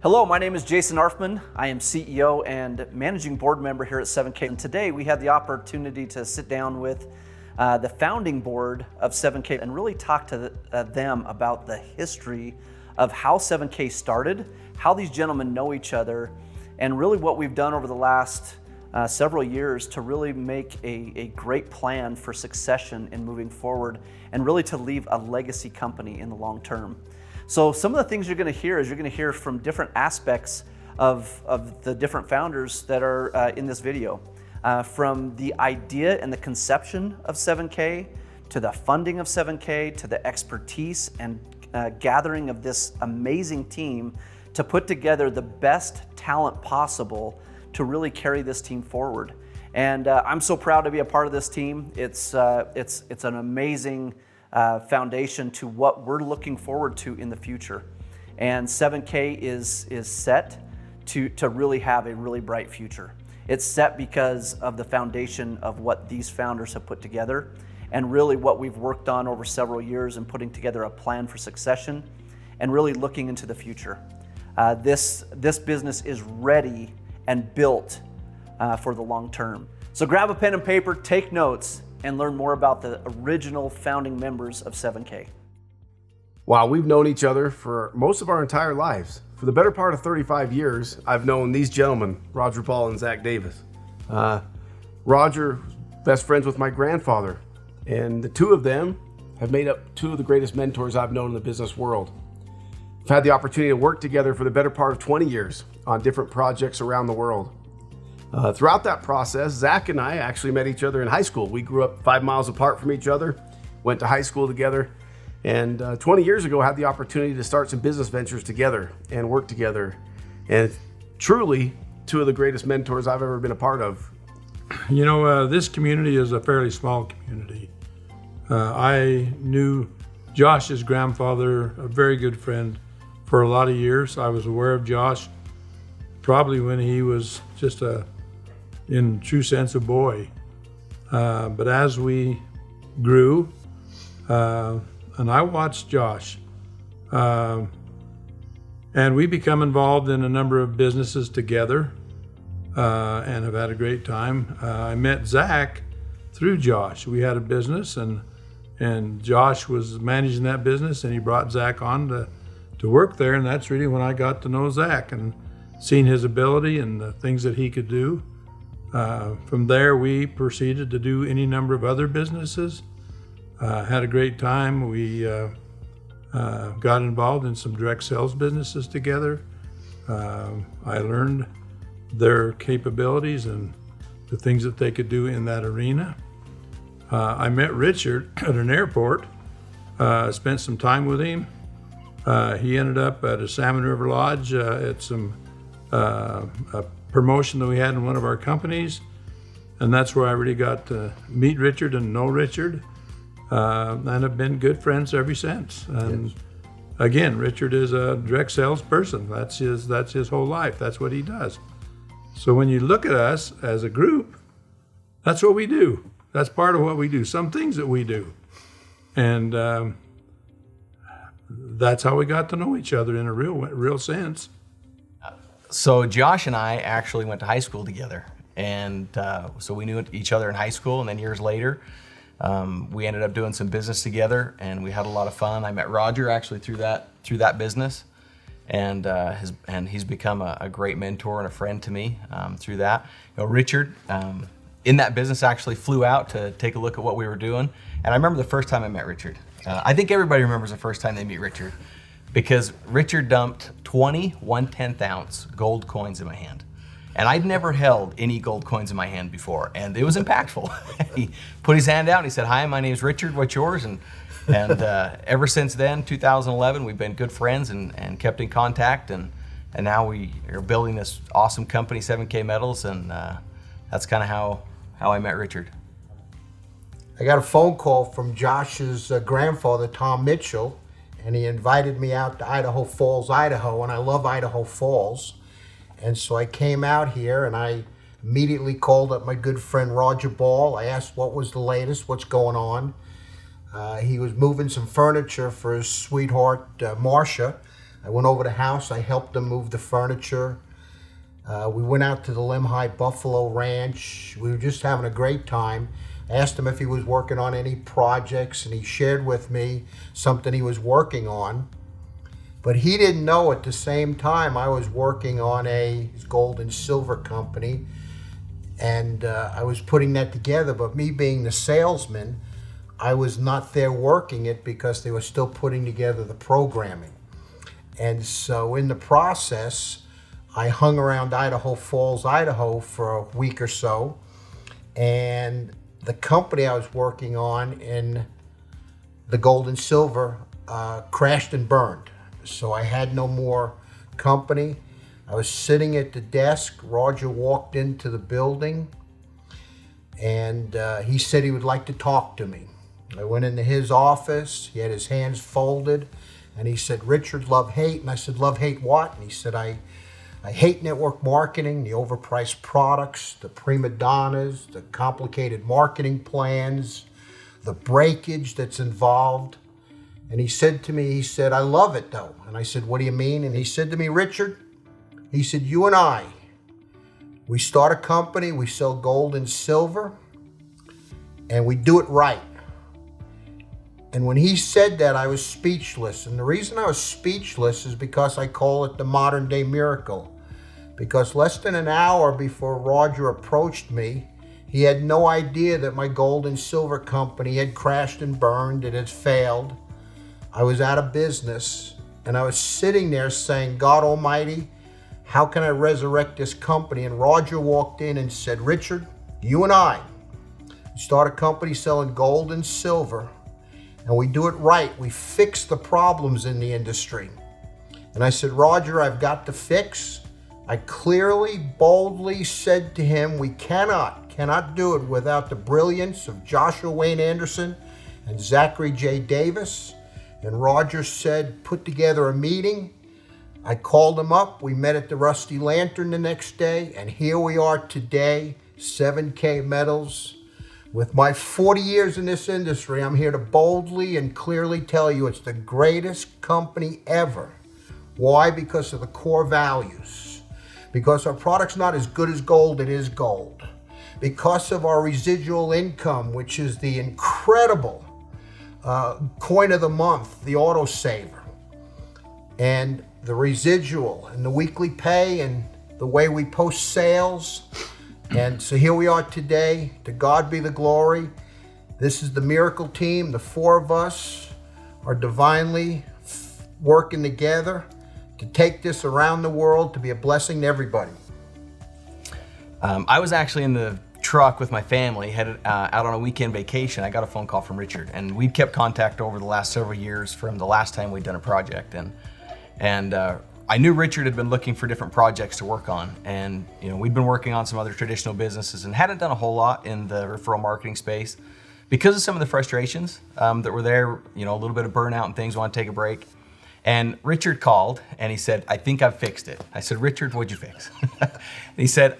Hello, my name is Jason Arfman. I am CEO and Managing Board Member here at 7K. And today we had the opportunity to sit down with the founding board of 7K and really talk to them about the history of how 7K started, how these gentlemen know each other, and really what we've done over the last several years to really make a great plan for succession and moving forward, and really to leave a legacy company in the long term. So some of the things you're going to hear is you're going to hear from different aspects of the different founders that are in this video. From the idea and the conception of 7K, to the funding of 7K, to the expertise and gathering of this amazing team to put together the best talent possible to really carry this team forward. And I'm so proud to be a part of this team. It's an amazing foundation to what we're looking forward to in the future. And 7K is set to really have a really bright future. It's set because of the foundation of what these founders have put together, and really what we've worked on over several years in putting together a plan for succession and really looking into the future. This business is ready and built for the long term. So grab a pen and paper, take notes, and learn more about the original founding members of 7K. Wow, we've known each other for most of our entire lives. For the better part of 35 years, I've known these gentlemen, Roger Paul and Zach Davis. Roger, best friends with my grandfather, and the two of them have made up two of the greatest mentors I've known in the business world. I've had the opportunity to work together for the better part of 20 years on different projects around the world. Throughout that process, Zach and I actually met each other in high school. We grew up 5 miles apart from each other, went to high school together, and 20 years ago had the opportunity to start some business ventures together and work together. And truly, two of the greatest mentors I've ever been a part of. You know, this community is a fairly small community. I knew Josh's grandfather, a very good friend, for a lot of years. I was aware of Josh probably when he was just in true sense, a boy. But as we grew, and I watched Josh, and we become involved in a number of businesses together, and have had a great time. I met Zach through Josh. We had a business, and Josh was managing that business, and he brought Zach on to work there, and that's really when I got to know Zach and seen his ability and the things that he could do. From there, we proceeded to do any number of other businesses. Had a great time. We got involved in some direct sales businesses together. I learned their capabilities and the things that they could do in that arena. I met Richard at an airport, spent some time with him. He ended up at a Salmon River Lodge at a promotion that we had in one of our companies, and that's where I really got to meet Richard and know Richard, and have been good friends ever since. And yes. Again, Richard is a direct sales person. That's his whole life. That's what he does. So when you look at us as a group, that's what we do. That's part of what we do. Some things that we do, and that's how we got to know each other in a real sense. So Josh and I actually went to high school together, and so we knew each other in high school, and then years later, we ended up doing some business together, and we had a lot of fun. I met Roger actually through that business, and he's become a great mentor and a friend to me through that. You know, Richard in that business actually flew out to take a look at what we were doing, and I remember the first time I met Richard. I think everybody remembers the first time they meet Richard, because Richard dumped 20 1/10 ounce gold coins in my hand. And I'd never held any gold coins in my hand before, and it was impactful. He put his hand out and he said, "Hi, my name's Richard, what's yours?" And ever since then, 2011, we've been good friends and kept in contact, and now we are building this awesome company, 7K Metals, and that's kind of how I met Richard. I got a phone call from Josh's grandfather, Tom Mitchell, and he invited me out to Idaho Falls, Idaho, and I love Idaho Falls. And so I came out here and I immediately called up my good friend Roger Ball. I asked what was the latest, what's going on. He was moving some furniture for his sweetheart, Marcia, I went over to the house. I helped him move the furniture. We went out to the Limhi Buffalo Ranch. We were just having a great time. I asked him if he was working on any projects, and he shared with me something he was working on. But he didn't know at the same time I was working on his gold and silver company, and I was putting that together. But me being the salesman, I was not there working it because they were still putting together the programming. And so in the process, I hung around Idaho Falls, Idaho for a week or so, and the company I was working on in the gold and silver crashed and burned. So I had no more company. I was sitting at the desk. Roger walked into the building, and he said he would like to talk to me. I went into his office. He had his hands folded, and he said, "Richard, love, hate." And I said, "Love, hate what?" And he said, I hate network marketing, the overpriced products, the prima donnas, the complicated marketing plans, the breakage that's involved." And he said to me, "I love it though." And I said, "What do you mean?" And he said to me, "Richard," he said, "you and I, we start a company, we sell gold and silver, and we do it right." And when he said that, I was speechless. And the reason I was speechless is because I call it the modern day miracle. Because less than an hour before Roger approached me, he had no idea that my gold and silver company had crashed and burned. It had failed. I was out of business. And I was sitting there saying, "God Almighty, how can I resurrect this company?" And Roger walked in and said, "Richard, you and I start a company selling gold and silver, and we do it right. We fix the problems in the industry." And I said, "Roger, I've got the fix." I clearly, boldly said to him, we cannot do it without the brilliance of Joshua Wayne Anderson and Zachary J. Davis. And Roger said, "Put together a meeting." I called him up. We met at the Rusty Lantern the next day, and here we are today, 7K Metals. With my 40 years in this industry, I'm here to boldly and clearly tell you it's the greatest company ever. Why? Because of the core values. Because our product's not as good as gold, it is gold. Because of our residual income, which is the incredible coin of the month, the autosaver. And the residual and the weekly pay and the way we post sales. And so here we are today. To God be the glory. This is the miracle team. The four of us are divinely working together to take this around the world, to be a blessing to everybody. I was actually in the truck with my family, headed out on a weekend vacation. I got a phone call from Richard, and we've kept contact over the last several years from the last time we'd done a project. And I knew Richard had been looking for different projects to work on, and we'd been working on some other traditional businesses and hadn't done a whole lot in the referral marketing space because of some of the frustrations that were there. A little bit of burnout and things. Want to take a break, and Richard called and he said, "I think I've fixed it." I said, "Richard, what'd you fix?" And he said,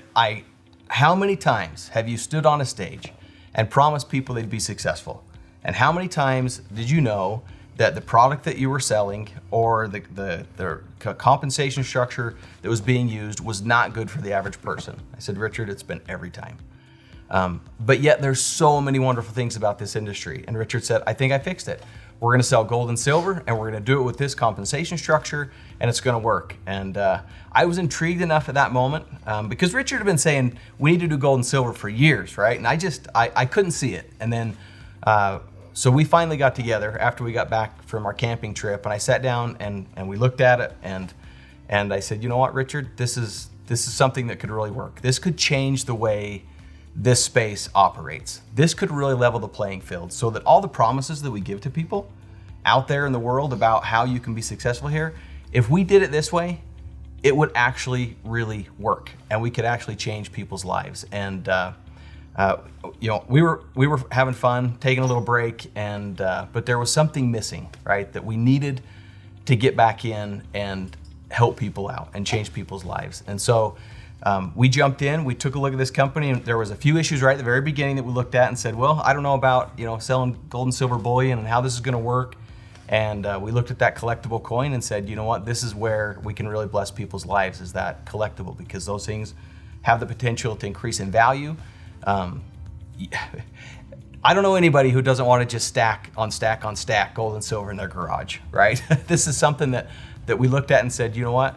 "How many times have you stood on a stage and promised people they'd be successful? And how many times did you know that the product that you were selling or the compensation structure that was being used was not good for the average person?" I said, "Richard, it's been every time. But yet there's so many wonderful things about this industry." And Richard said, "I think I fixed it. We're gonna sell gold and silver, and we're gonna do it with this compensation structure, and it's gonna work." And I was intrigued enough at that moment because Richard had been saying, we need to do gold and silver for years, right? And I couldn't see it. And then, so we finally got together after we got back from our camping trip, and I sat down and we looked at it, and I said, "You know what, Richard, this is something that could really work. This could change the way this space operates. This could really level the playing field so that all the promises that we give to people out there in the world about how you can be successful here, if we did it this way, it would actually really work, and we could actually change people's lives." And we were having fun, taking a little break, and but there was something missing, right? That we needed to get back in and help people out and change people's lives. And so we jumped in, we took a look at this company, and there was a few issues right at the very beginning that we looked at and said, well, I don't know about selling gold and silver bullion and how this is going to work. And we looked at that collectible coin and said, you know what, this is where we can really bless people's lives, is that collectible, because those things have the potential to increase in value. I don't know anybody who doesn't want to just stack on stack gold and silver in their garage, right? This is something that we looked at and said, you know what?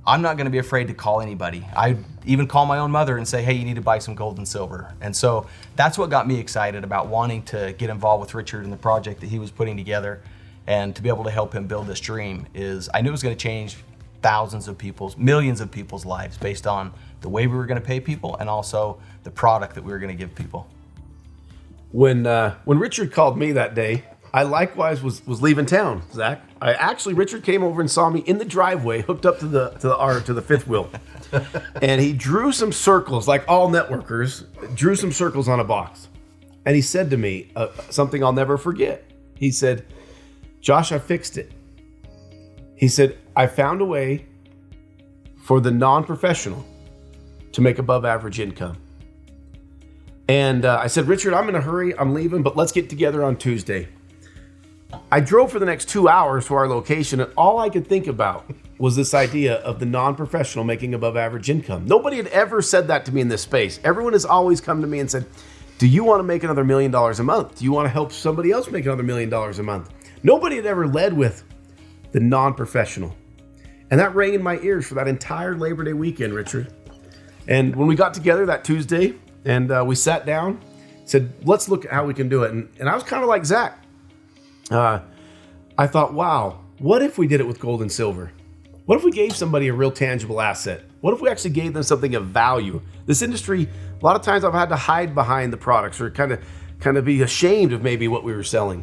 I'm not going to be afraid to call anybody. I even call my own mother and say, hey, you need to buy some gold and silver. And so that's what got me excited about wanting to get involved with Richard in the project that he was putting together, and to be able to help him build this dream. Is I knew it was going to change thousands of people's, millions of people's lives based on the way we were going to pay people and also the product that we were going to give people. When Richard called me that day, I likewise was leaving town, Zach. Richard came over and saw me in the driveway, hooked up to the fifth wheel, and he drew some circles, like all networkers, drew some circles on a box, and he said to me something I'll never forget. He said, "Josh, I fixed it." He said, "I found a way for the non-professional to make above average income." And I said, "Richard, I'm in a hurry. I'm leaving, but let's get together on Tuesday." I drove for the next 2 hours to our location, and all I could think about was this idea of the non-professional making above average income. Nobody had ever said that to me in this space. Everyone has always come to me and said, "Do you want to make another $1 million a month? Do you want to help somebody else make another $1 million a month?" Nobody had ever led with the non-professional. And that rang in my ears for that entire Labor Day weekend, Richard. And when we got together that Tuesday and we sat down, said, let's look at how we can do it. And I was kind of like Zach. I thought, wow, what if we did it with gold and silver? What if we gave somebody a real tangible asset? What if we actually gave them something of value? This industry, a lot of times I've had to hide behind the products or kind of be ashamed of maybe what we were selling.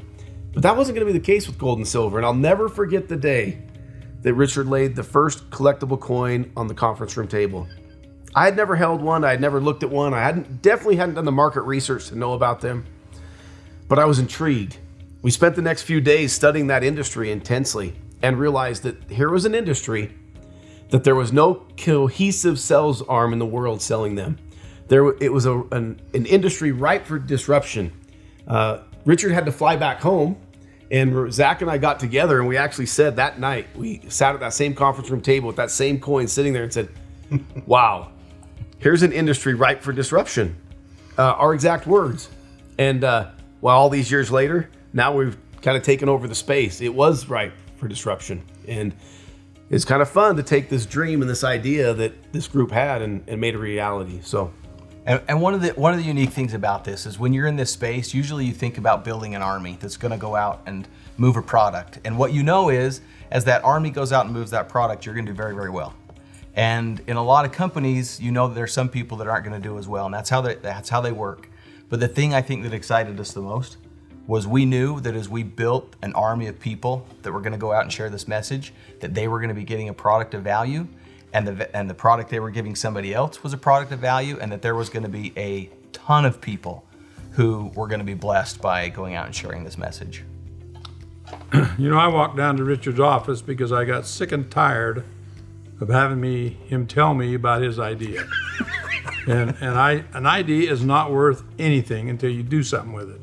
But that wasn't going to be the case with gold and silver. And I'll never forget the day that Richard laid the first collectible coin on the conference room table. I had never held one. I had never looked at one. I definitely hadn't done the market research to know about them. But I was intrigued. We spent the next few days studying that industry intensely and realized that here was an industry that there was no cohesive sales arm in the world selling them. It was an industry ripe for disruption. Richard had to fly back home, and Zach and I got together, and we actually said that night, we sat at that same conference room table with that same coin sitting there and said, wow, here's an industry ripe for disruption. Our exact words. And all these years later, now we've kind of taken over the space. It was ripe for disruption. And it's kind of fun to take this dream and this idea that this group had and made a reality. So. And one of the unique things about this is when you're in this space, usually you think about building an army that's going to go out and move a product. And what you know is, as that army goes out and moves that product, you're going to do very, very well. And in a lot of companies, you know that there's some people that aren't going to do as well, and that's how they work. But the thing I think that excited us the most was we knew that as we built an army of people that were going to go out and share this message, that they were going to be getting a product of value. And the product they were giving somebody else was a product of value, and that there was going to be a ton of people who were going to be blessed by going out and sharing this message. You know, I walked down to Richard's office because I got sick and tired of having him tell me about his idea. and an idea is not worth anything until you do something with it.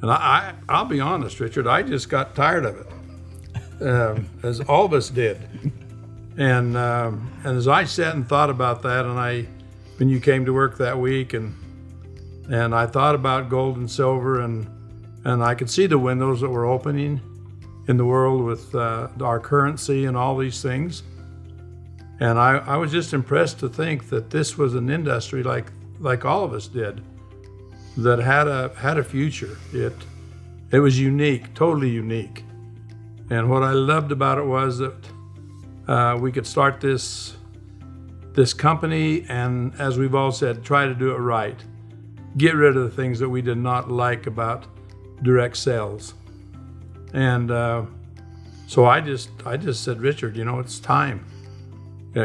And I'll be honest, Richard, I just got tired of it, as all of us did. And as I sat and thought about that, when you came to work that week, and I thought about gold and silver, and I could see the windows that were opening in the world with our currency and all these things. And I was just impressed to think that this was an industry like all of us did, that had a future. It was unique, totally unique. And what I loved about it was that we could start this company, and as we've all said, try to do it right. Get rid of the things that we did not like about direct sales. And so I just said, Richard, it's time.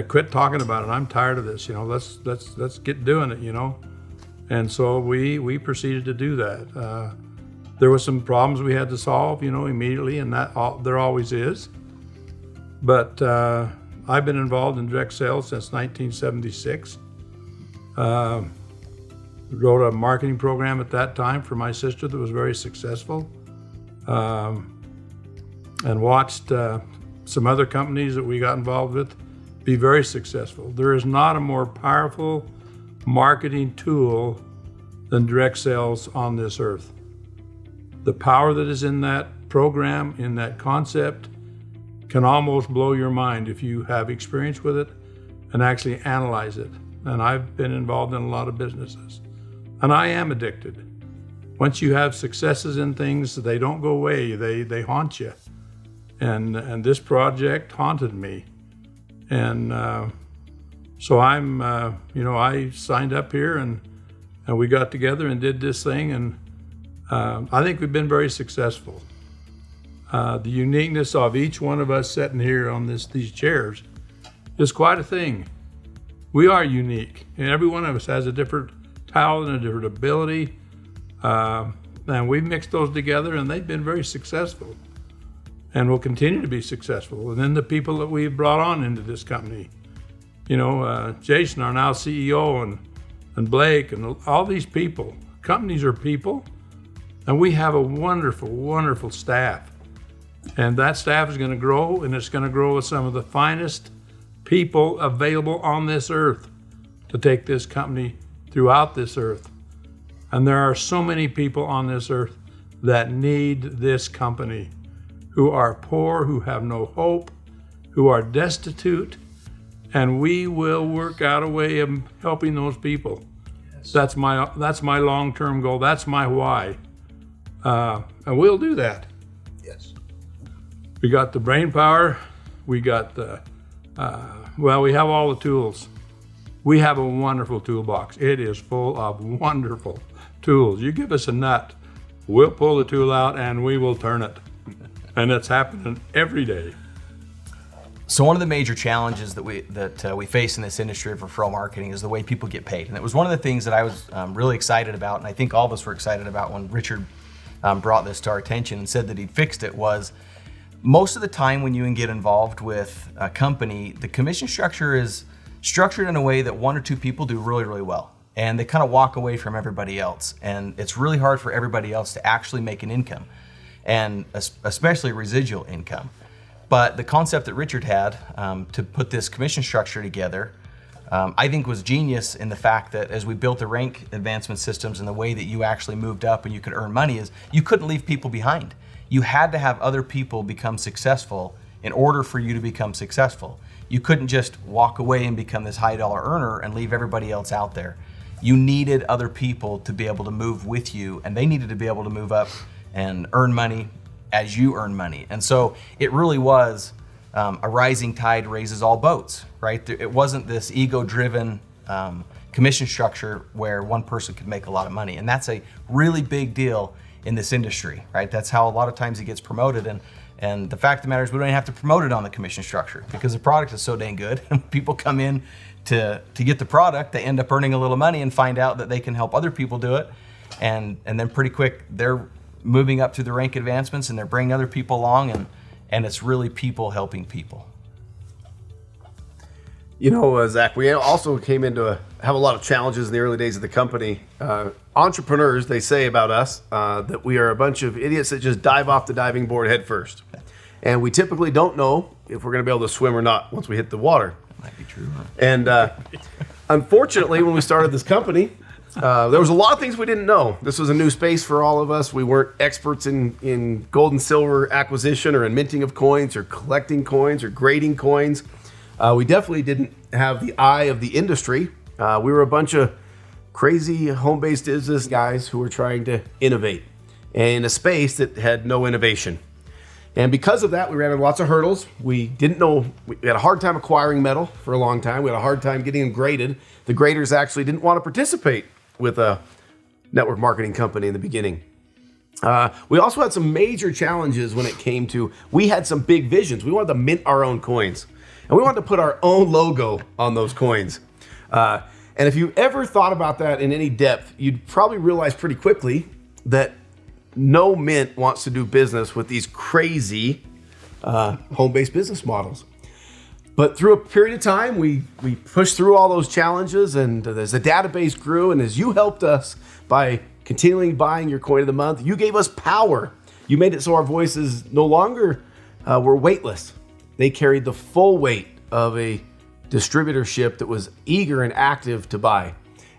Quit talking about it. I'm tired of this. Let's get doing it. And so we proceeded to do that. There were some problems we had to solve, immediately, and there always is. But I've been involved in direct sales since 1976. Wrote a marketing program at that time for my sister that was very successful. and watched some other companies that we got involved with be very successful. There is not a more powerful marketing tool than direct sales on this earth. The power that is in that program, in that concept, can almost blow your mind if you have experience with it and actually analyze it. And I've been involved in a lot of businesses, and I am addicted. Once you have successes in things, they don't go away, they haunt you. And this project haunted me. And so I signed up here and we got together and did this thing, and I think we've been very successful. The uniqueness of each one of us sitting here on these chairs is quite a thing. We are unique, and every one of us has a different talent and a different ability, and we've mixed those together, and they've been very successful, and will continue to be successful. And then the people that we've brought on into this company, Jason, our now CEO, and Blake, and all these people. Companies are people, and we have a wonderful, wonderful staff. And that staff is going to grow, and it's going to grow with some of the finest people available on this earth to take this company throughout this earth. And there are so many people on this earth that need this company, who are poor, who have no hope, who are destitute, and we will work out a way of helping those people. Yes. That's my long-term goal. That's my why. And we'll do that. Yes. We got the brain power. We got we have all the tools. We have a wonderful toolbox. It is full of wonderful tools. You give us a nut, we'll pull the tool out and we will turn it. And it's happening every day. So one of the major challenges that we face in this industry of referral marketing is the way people get paid. And it was one of the things that I was really excited about, and I think all of us were excited about when Richard brought this to our attention and said that he'd fixed it, was most of the time when you can get involved with a company, the commission structure is structured in a way that one or two people do really, really well. And they kind of walk away from everybody else. And it's really hard for everybody else to actually make an income, and especially residual income. But the concept that Richard had to put this commission structure together, I think was genius in the fact that as we built the rank advancement systems and the way that you actually moved up and you could earn money, is you couldn't leave people behind. You had to have other people become successful in order for you to become successful. You couldn't just walk away and become this high dollar earner and leave everybody else out there. You needed other people to be able to move with you, and they needed to be able to move up and earn money as you earn money. And so it really was a rising tide raises all boats, right? It wasn't this ego-driven commission structure where one person could make a lot of money. And that's a really big deal in this industry, right? That's how a lot of times it gets promoted. And the fact of the matter is we don't even have to promote it on the commission structure because the product is so dang good. People come in to get the product, they end up earning a little money and find out that they can help other people do it. And then pretty quick, they're moving up through the rank advancements and they're bringing other people along, and it's really people helping people. Zach, we also came into have a lot of challenges in the early days of the company. Entrepreneurs, they say about us that we are a bunch of idiots that just dive off the diving board head first. And we typically don't know if we're going to be able to swim or not once we hit the water. That might be true, huh? And unfortunately, when we started this company, there was a lot of things we didn't know. This was a new space for all of us. We weren't experts in gold and silver acquisition or in minting of coins or collecting coins or grading coins. We definitely didn't have the eye of the industry. We were a bunch of crazy home-based business guys who were trying to innovate in a space that had no innovation. And because of that, we ran into lots of hurdles. We didn't know, we had a hard time acquiring metal for a long time. We had a hard time getting them graded. The graders actually didn't want to participate with a network marketing company in the beginning. We also had some major challenges when it came to, we had some big visions. We wanted to mint our own coins. And we wanted to put our own logo on those coins. And if you ever thought about that in any depth, you'd probably realize pretty quickly that no mint wants to do business with these crazy home-based business models. But through a period of time, we pushed through all those challenges, and as the database grew, and as you helped us by continually buying your coin of the month, you gave us power. You made it so our voices no longer were weightless. They carried the full weight of a distributorship that was eager and active to buy.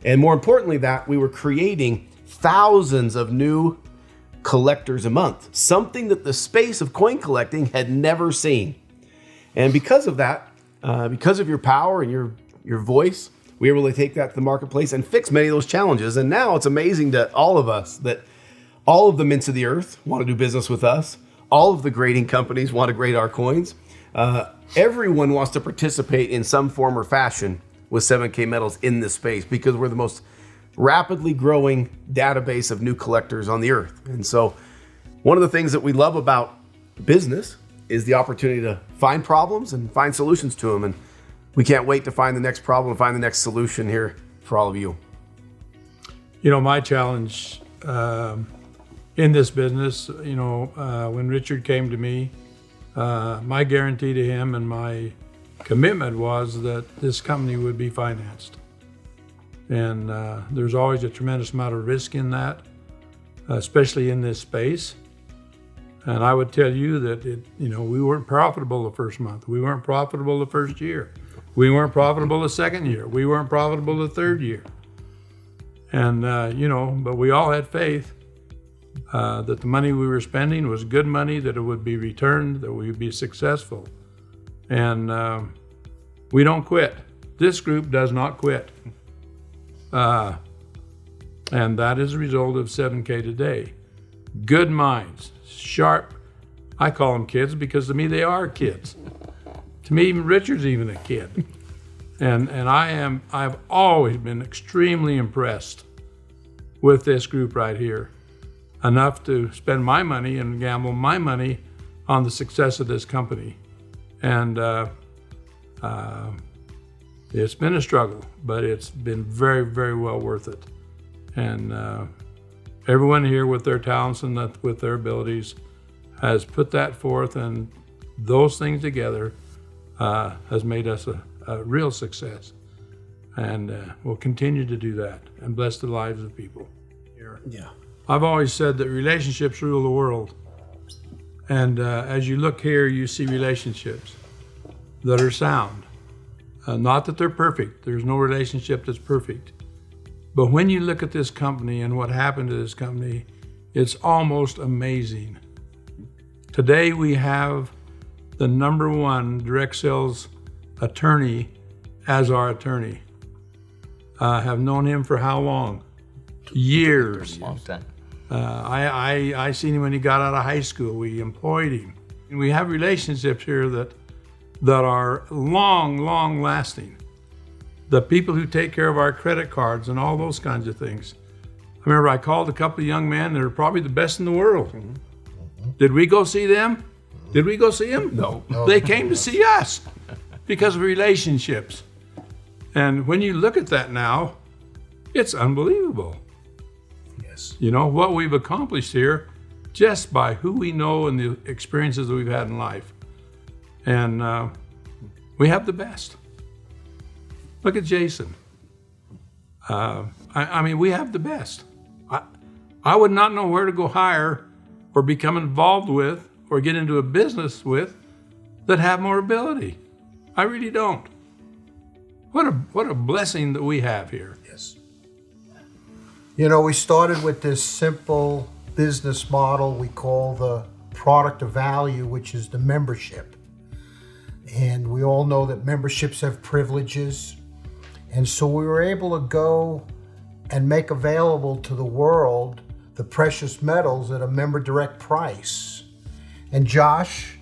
And more importantly, that we were creating thousands of new collectors a month, something that the space of coin collecting had never seen. And because of that, because of your power and your voice, we were able to take that to the marketplace and fix many of those challenges. And now it's amazing to all of us that all of the mints of the earth want to do business with us. All of the grading companies want to grade our coins. Everyone wants to participate in some form or fashion with 7K Metals in this space because we're the most rapidly growing database of new collectors on the earth. And so one of the things that we love about business is the opportunity to find problems and find solutions to them. And we can't wait to find the next problem and find the next solution here for all of you. You know, my challenge in this business, when Richard came to me, my guarantee to him and my commitment was that this company would be financed. And there's always a tremendous amount of risk in that, especially in this space. And I would tell you that we weren't profitable the first month. We weren't profitable the first year. We weren't profitable the second year. We weren't profitable the third year. And, but we all had faith that the money we were spending was good money, that it would be returned, that we would be successful. And we don't quit. This group does not quit. And that is a result of 7K today. Good minds, sharp. I call them kids because to me they are kids. To me, even Richard's even a kid. And I've always been extremely impressed with this group right here. Enough to spend my money and gamble my money on the success of this company. And it's been a struggle, but it's been very, very well worth it. And everyone here with their talents and with their abilities has put that forth, and those things together has made us a real success. And we'll continue to do that and bless the lives of people here. Yeah. I've always said that relationships rule the world. And as you look here, you see relationships that are sound. Not that they're perfect. There's no relationship that's perfect. But when you look at this company and what happened to this company, it's almost amazing. Today we have the #1 direct sales attorney as our attorney. I have known him for how long? Years. Long time. I seen him when he got out of high school. We employed him. And we have relationships here that are long lasting. The people who take care of our credit cards and all those kinds of things. I remember I called a couple of young men that are probably the best in the world. Mm-hmm. Did we go see them? Did we go see them? No. They came to see us because of relationships. And when you look at that now, it's unbelievable. Yes. You know, what we've accomplished here just by who we know and the experiences that we've had in life. And we have the best. Look at Jason. I mean, we have the best. I would not know where to go hire or become involved with or get into a business with that have more ability. I really don't. What a blessing that we have here. Yes. You know, we started with this simple business model we call the product of value, which is the membership. And we all know that memberships have privileges. And so we were able to go and make available to the world the precious metals at a member direct price. And Josh,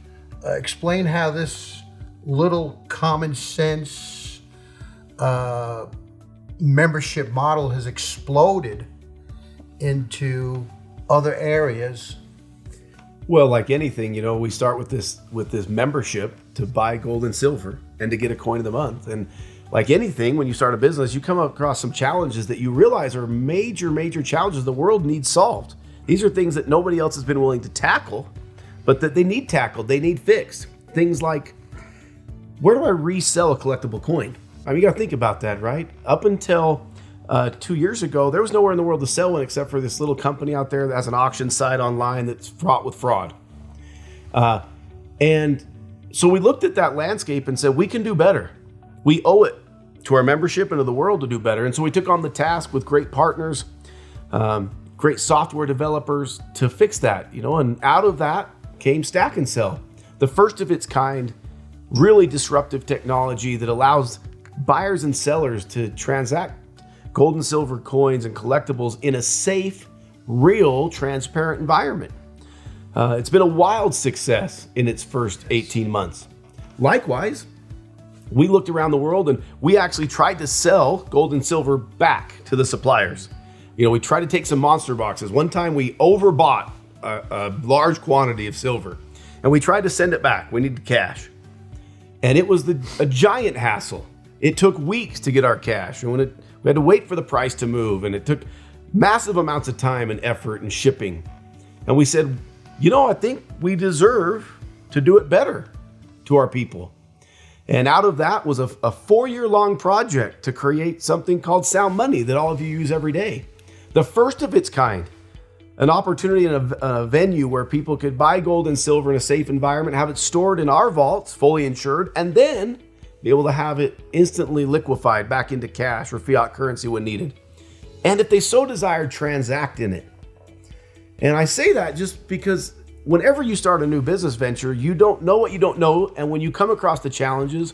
explain how this little common sense membership model has exploded into other areas. Well, like anything, we start with this membership to buy gold and silver and to get a coin of the month. And like anything, when you start a business, you come across some challenges that you realize are major challenges the world needs solved. These are things that nobody else has been willing to tackle, but that they need tackled, they need fixed. Things like, where do I resell a collectible coin? I mean, you gotta think about that, right? Up until 2 years ago, there was nowhere in the world to sell one except for this little company out there that has an auction site online that's fraught with fraud. And so we looked at that landscape and said, we can do better. We owe it to our membership and to the world to do better. And so we took on the task with great partners, great software developers to fix that, and out of that came Stack and Sell, the first of its kind, really disruptive technology that allows buyers and sellers to transact gold and silver coins and collectibles in a safe, real, transparent environment. It's been a wild success in its first 18 months. Likewise, we looked around the world and we actually tried to sell gold and silver back to the suppliers. We tried to take some monster boxes. One time we overbought a large quantity of silver and we tried to send it back. We needed cash. And it was a giant hassle. It took weeks to get our cash. And we had to wait for the price to move, and it took massive amounts of time and effort and shipping. And we said, I think we deserve to do it better to our people. And out of that was a 4-year-long project to create something called Sound Money that all of you use every day. The first of its kind, an opportunity in a venue where people could buy gold and silver in a safe environment, have it stored in our vaults, fully insured, and then be able to have it instantly liquefied back into cash or fiat currency when needed. And if they so desired, transact in it. And I say that just because whenever you start a new business venture, you don't know what you don't know. And when you come across the challenges,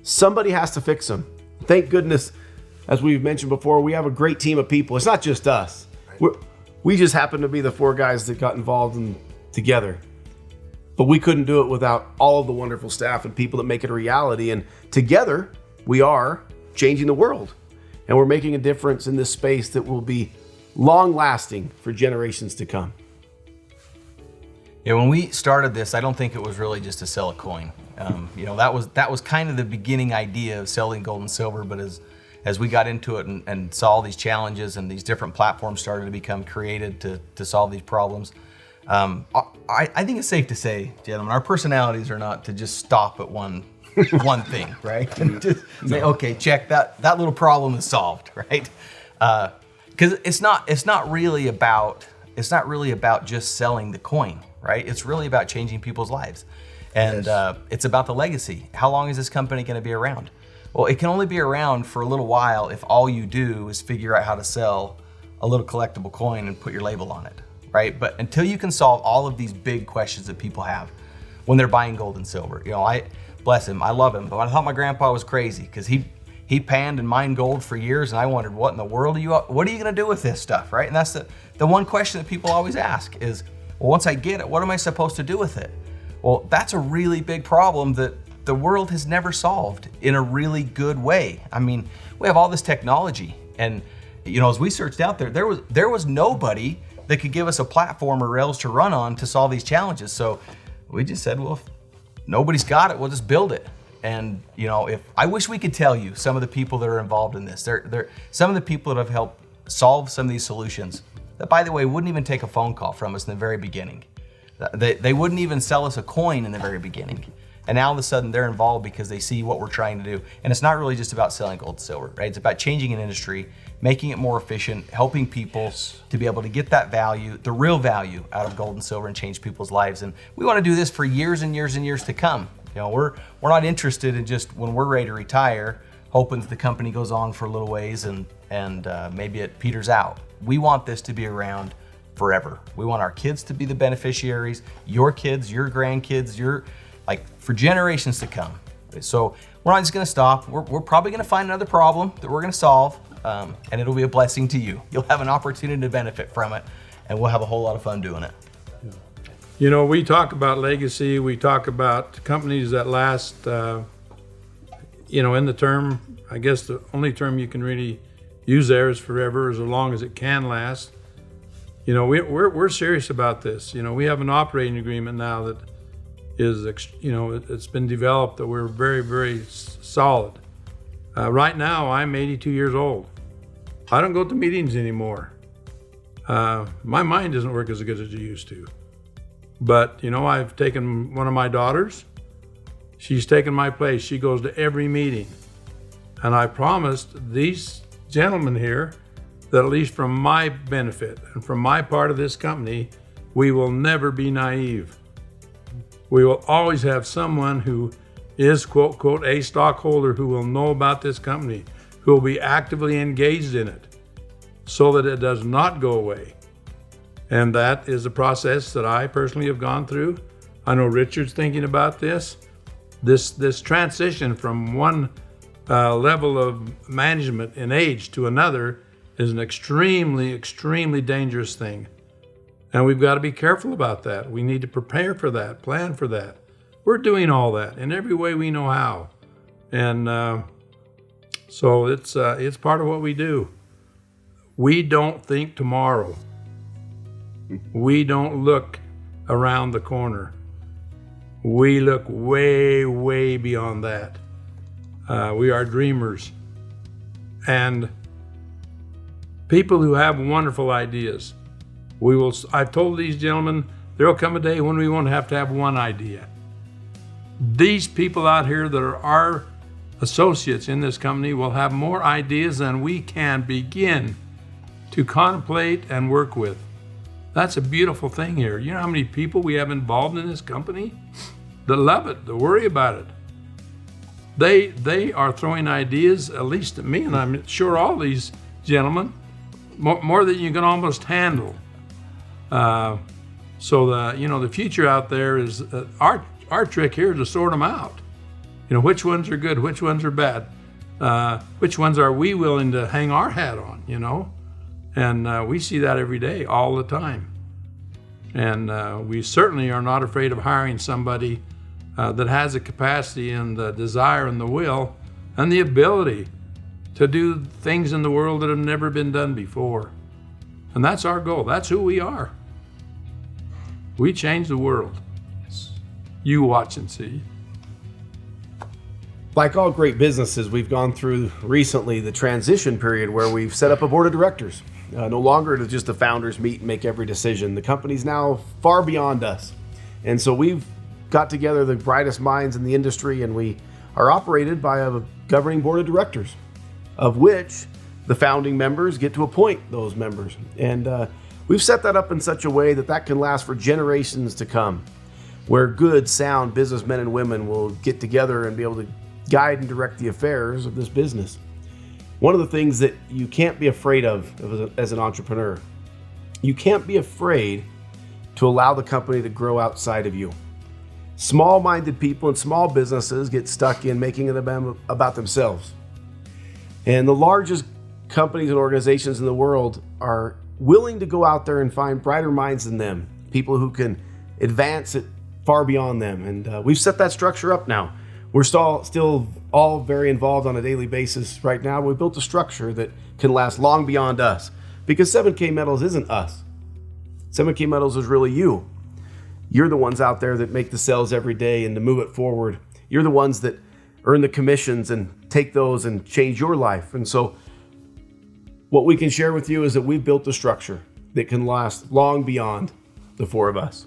somebody has to fix them. Thank goodness, as we've mentioned before, we have a great team of people. It's not just us. We just happen to be the 4 guys that got involved together. But we couldn't do it without all of the wonderful staff and people that make it a reality. And together, we are changing the world. And we're making a difference in this space that will be long-lasting for generations to come. Yeah, when we started this, I don't think it was really just to sell a coin. That was kind of the beginning idea of selling gold and silver. But as we got into it and saw all these challenges and these different platforms started to become created to solve these problems, I think it's safe to say, gentlemen, our personalities are not to just stop at one thing, right? And just say, okay, check that little problem is solved, right? Because it's not really about just selling the coin, right? It's really about changing people's lives, and it's about the legacy. How long is this company going to be around? Well, it can only be around for a little while if all you do is figure out how to sell a little collectible coin and put your label on it, right? But until you can solve all of these big questions that people have when they're buying gold and silver, I bless him, I love him, but I thought my grandpa was crazy because he panned and mined gold for years, and I wondered, what in the world what are you going to do with this stuff, right? And that's the one question that people always ask is, well, once I get it, what am I supposed to do with it? Well, that's a really big problem that the world has never solved in a really good way. I mean, we have all this technology, and as we searched out there was nobody that could give us a platform or rails to run on to solve these challenges. So we just said, well, if nobody's got it, we'll just build it. And if I wish we could tell you some of the people that are involved in this, they're some of the people that have helped solve some of these solutions that, by the way, wouldn't even take a phone call from us in the very beginning. They wouldn't even sell us a coin in the very beginning. And now all of a sudden they're involved because they see what we're trying to do. And it's not really just about selling gold and silver, right? It's about changing an industry, making it more efficient, helping people to be able to get that value, the real value out of gold and silver, and change people's lives. And we want to do this for years and years and years to come. We're not interested in just when we're ready to retire, hoping that the company goes on for a little ways and maybe it peters out. We want this to be around forever. We want our kids to be the beneficiaries, your kids, your grandkids, for generations to come. So we're not just going to stop. We're probably going to find another problem that we're going to solve, and it'll be a blessing to you. You'll have an opportunity to benefit from it, and we'll have a whole lot of fun doing it. We talk about legacy. We talk about companies that last, in the term, I guess the only term you can really use there is forever, as long as it can last. We're serious about this. We have an operating agreement now that is, it's been developed that we're very, very solid. Right now, I'm 82 years old. I don't go to meetings anymore. My mind doesn't work as good as it used to. But, I've taken one of my daughters. She's taken my place. She goes to every meeting. And I promised these gentlemen here that, at least from my benefit and from my part of this company, we will never be naive. we will always have someone who is, quote, quote, a stockholder who will know about this company, who will be actively engaged in it so that it does not go away. And that is a process that I personally have gone through. I know Richard's thinking about this. This transition from one level of management in age to another is an extremely, extremely dangerous thing. And we've got to be careful about that. We need to prepare for that, plan for that. We're doing all that in every way we know how. And so it's part of what we do. We don't think tomorrow. We don't look around the corner. We look way, way beyond that. We are dreamers. And people who have wonderful ideas. I've told these gentlemen, there'll come a day when we won't have to have one idea. These people out here that are our associates in this company will have more ideas than we can begin to contemplate and work with. That's a beautiful thing here. You know how many people we have involved in this company that love it, that worry about it. They are throwing ideas, at least to me, and I'm sure all these gentlemen, more than you can almost handle. So the future out there is our trick here is to sort them out. You know, which ones are good, which ones are bad, which ones are we willing to hang our hat on, you know? And we see that every day, all the time. And we certainly are not afraid of hiring somebody that has the capacity and the desire and the will and the ability to do things in the world that have never been done before. And that's our goal. That's who we are. We change the world. You watch and see. Like all great businesses, we've gone through recently the transition period where we've set up a board of directors. No longer does just the founders meet and make every decision. The company's now far beyond us. And so we've got together the brightest minds in the industry, and we are operated by a governing board of directors, of which the founding members get to appoint those members. And we've set that up in such a way that can last for generations to come, where good, sound businessmen and women will get together and be able to guide and direct the affairs of this business. One of the things that you can't be afraid of as an entrepreneur, you can't be afraid to allow the company to grow outside of you. Small-minded people and small businesses get stuck in making it about themselves. And the largest companies and organizations in the world are willing to go out there and find brighter minds than them, people who can advance it far beyond them. And we've set that structure up now. We're still all very involved on a daily basis right now. We built a structure that can last long beyond us, because 7K Metals isn't us. 7K Metals is really you. You're the ones out there that make the sales every day and to move it forward. You're the ones that earn the commissions and take those and change your life. And so what we can share with you is that we've built a structure that can last long beyond the four of us.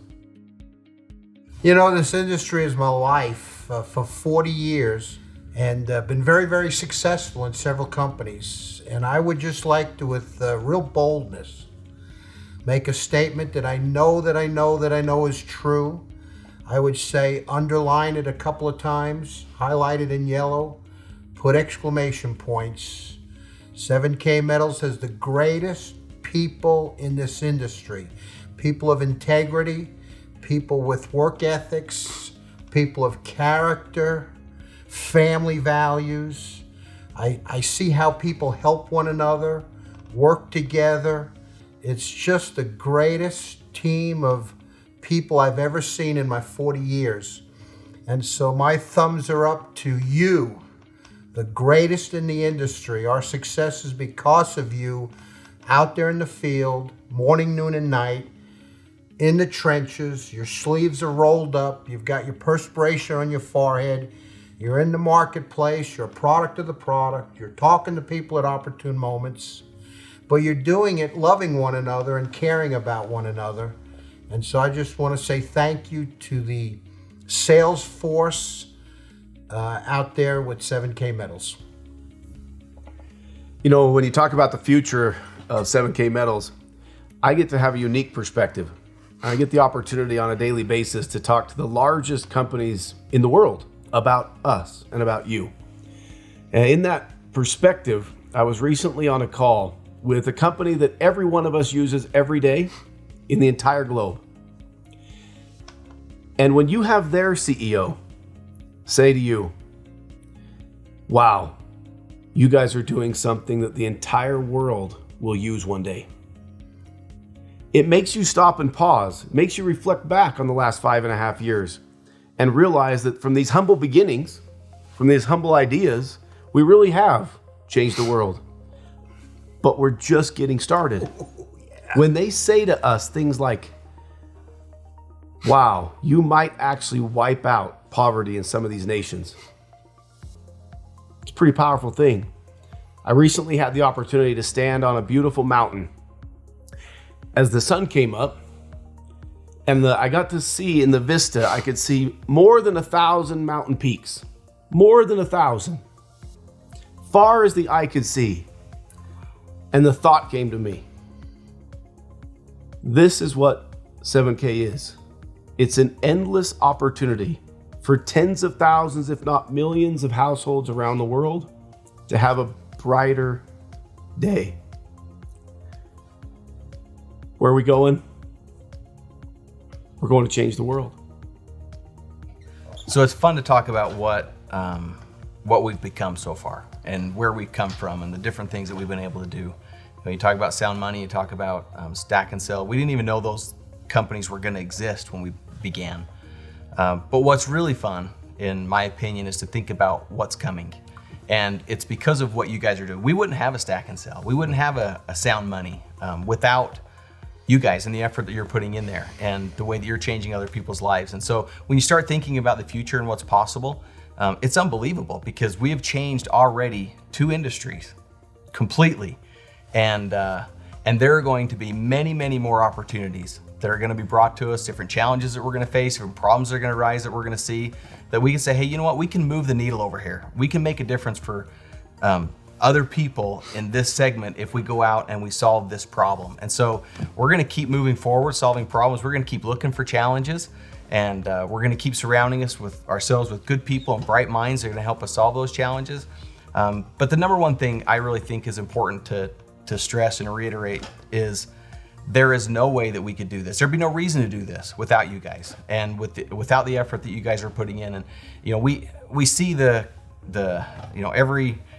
You know, this industry is my life for 40 years, and been very, very successful in several companies. And I would just like to, with real boldness, make a statement that I know is true. I would say underline it a couple of times, highlight it in yellow, put exclamation points. 7K Metals has the greatest people in this industry. People of integrity, people with work ethics, people of character, family values. I see how people help one another, work together. It's just the greatest team of people I've ever seen in my 40 years. And so my thumbs are up to you, the greatest in the industry. Our success is because of you out there in the field, morning, noon, and night, in the trenches. Your sleeves are rolled up. You've got your perspiration on your forehead. You're in the marketplace. You're a product of the product. You're talking to people at opportune moments. But you're doing it loving one another and caring about one another. And so I just want to say thank you to the sales force out there with 7K Metals. You know, when you talk about the future of 7K Metals, I get to have a unique perspective. I get the opportunity on a daily basis to talk to the largest companies in the world about us and about you. And in that perspective, I was recently on a call with a company that every one of us uses every day in the entire globe. And when you have their CEO say to you, wow, you guys are doing something that the entire world will use one day, it makes you stop and pause. It makes you reflect back on the last 5.5 years and realize that from these humble beginnings, from these humble ideas, we really have changed the world. But we're just getting started. When they say to us things like, wow, you might actually wipe out poverty in some of these nations, it's a pretty powerful thing. I recently had the opportunity to stand on a beautiful mountain as the sun came up, and I got to see in the vista, I could see more than 1,000 mountain peaks, more than 1,000, far as the eye could see. And the thought came to me, this is what 7K is. It's an endless opportunity for tens of thousands, if not millions of households around the world to have a brighter day. Where are we going? We're going to change the world. So it's fun to talk about what we've become so far and where we've come from and the different things that we've been able to do. When you talk about sound money, you talk about stack and sell. We didn't even know those companies were going to exist when we began. But what's really fun, in my opinion, is to think about what's coming. And it's because of what you guys are doing. We wouldn't have a stack and sell. We wouldn't have a sound money without you guys and the effort that you're putting in there and the way that you're changing other people's lives. And so when you start thinking about the future and what's possible, it's unbelievable because we have changed already 2 industries completely. And there are going to be many, many more opportunities that are going to be brought to us, different challenges that we're going to face, different problems that are going to rise that we're going to see, that we can say, hey, you know what, we can move the needle over here. We can make a difference for other people in this segment if we go out and we solve this problem. And so we're going to keep moving forward, solving problems. We're going to keep looking for challenges, and we're going to keep surrounding ourselves with good people and bright minds that are going to help us solve those challenges. But the number one thing I really think is important to stress and reiterate is there is no way that we could do this. There'd be no reason to do this without you guys and without the effort that you guys are putting in. And we see the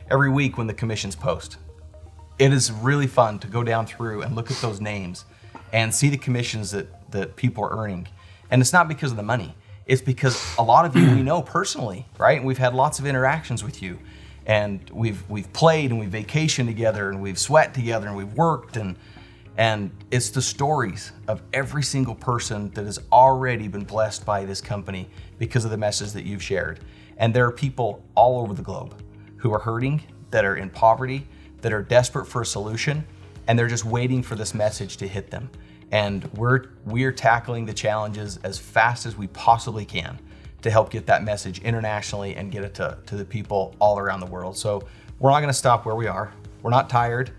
every week when the commissions post, it is really fun to go down through and look at those names and see the commissions that people are earning. And it's not because of the money. It's because a lot of you we know personally, right? And we've had lots of interactions with you. And we've played and we've vacationed together and we've sweat together and we've worked and it's the stories of every single person that has already been blessed by this company because of the message that you've shared. And there are people all over the globe who are hurting, that are in poverty, that are desperate for a solution, and they're just waiting for this message to hit them. And we're tackling the challenges as fast as we possibly can to help get that message internationally and get it to the people all around the world. So we're not going to stop where we are. We're not tired.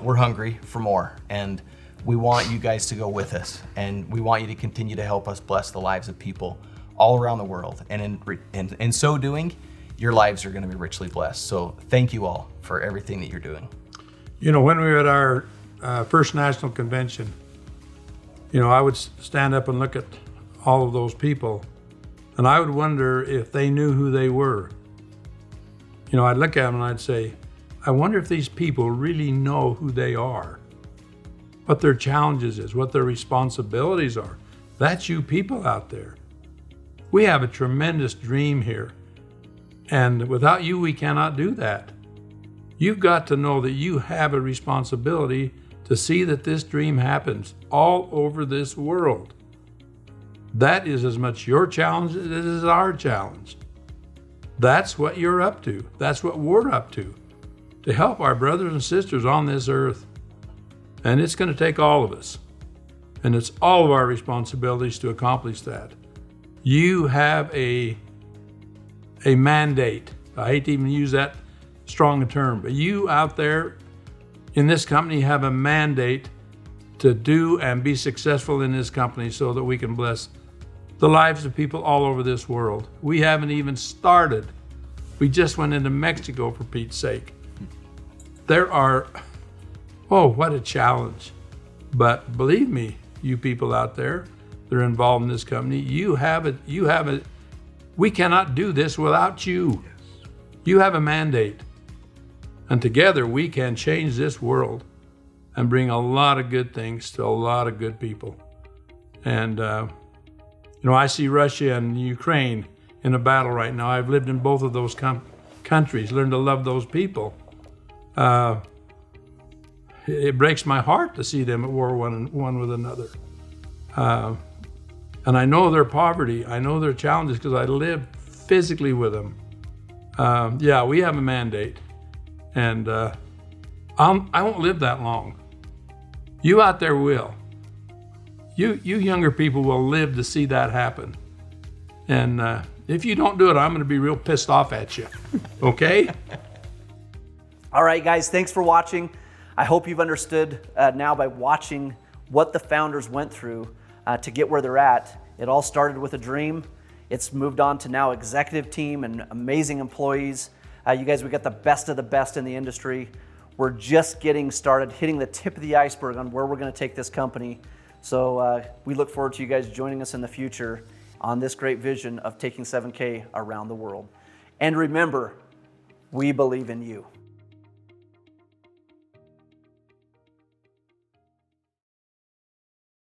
We're hungry for more. And we want you guys to go with us. And we want you to continue to help us bless the lives of people all around the world. And in so doing, your lives are going to be richly blessed. So thank you all for everything that you're doing. When we were at our first national convention, I would stand up and look at all of those people, and I would wonder if they knew who they were. I'd look at them and I'd say, I wonder if these people really know who they are, what their challenges is, what their responsibilities are. That's you people out there. We have a tremendous dream here, and without you, we cannot do that. You've got to know that you have a responsibility to see that this dream happens all over this world. That is as much your challenge as it is our challenge. That's what you're up to. That's what we're up to help our brothers and sisters on this earth. And it's going to take all of us. And it's all of our responsibilities to accomplish that. You have a mandate. I hate to even use that strong a term, but you out there in this company have a mandate to do and be successful in this company so that we can bless the lives of people all over this world. We haven't even started. We just went into Mexico, for Pete's sake. There are, oh, what a challenge. But believe me, you people out there that are involved in this company, you have it. We cannot do this without you. You have a mandate. And together we can change this world and bring a lot of good things to a lot of good people. And, I see Russia and Ukraine in a battle right now. I've lived in both of those countries, learned to love those people. It breaks my heart to see them at war one with another. And I know their poverty, I know their challenges because I live physically with them. Yeah, we have a mandate. And I won't live that long. You out there will. You younger people will live to see that happen. And if you don't do it, I'm going to be real pissed off at you. Okay? All right, guys, thanks for watching. I hope you've understood now by watching what the founders went through to get where they're at. It all started with a dream. It's moved on to now executive team and amazing employees. You guys, we got the best of the best in the industry. We're just getting started, hitting the tip of the iceberg on where we're going to take this company. So we look forward to you guys joining us in the future on this great vision of taking 7K around the world. And remember, we believe in you.